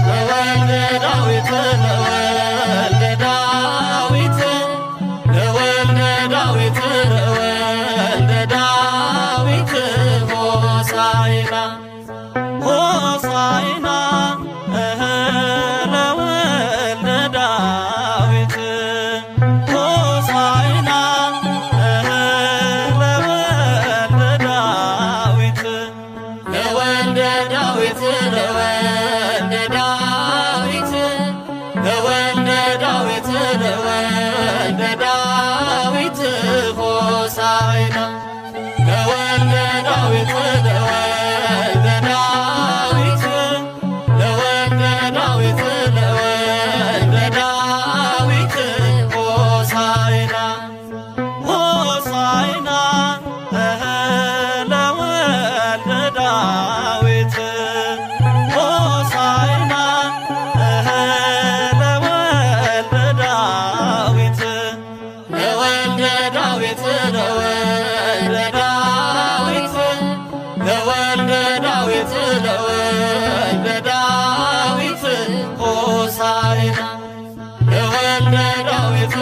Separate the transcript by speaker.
Speaker 1: ለወልደ ዳዊት ለወልደ ዳዊት ለወልደ ዳዊት ለወልደ ዳዊት ሆሳዕና ሆሳዕና ለወልደ ዳዊት ሆሳዕና ለወልደ ዳዊት ለወልደ ዳዊት ለወልደ ዳዊት ለወልደ ዳዊት ለወልደ ዳዊት ሆሳዕና ለወልደ ዳዊት ለወልደ ዳዊት ለወልደ ዳዊት ለወልደ ዳዊት ሆሳዕና ሆሳዕና ለወልደ ዳዊት ሆሳዕና ለወልደ ዳዊት ለወልደ ዳዊት ለወልደ ዳዊት ለወልደ ዳዊት ለወልደ ዳዊት ሆሳዕና ለወልደ ዳዊት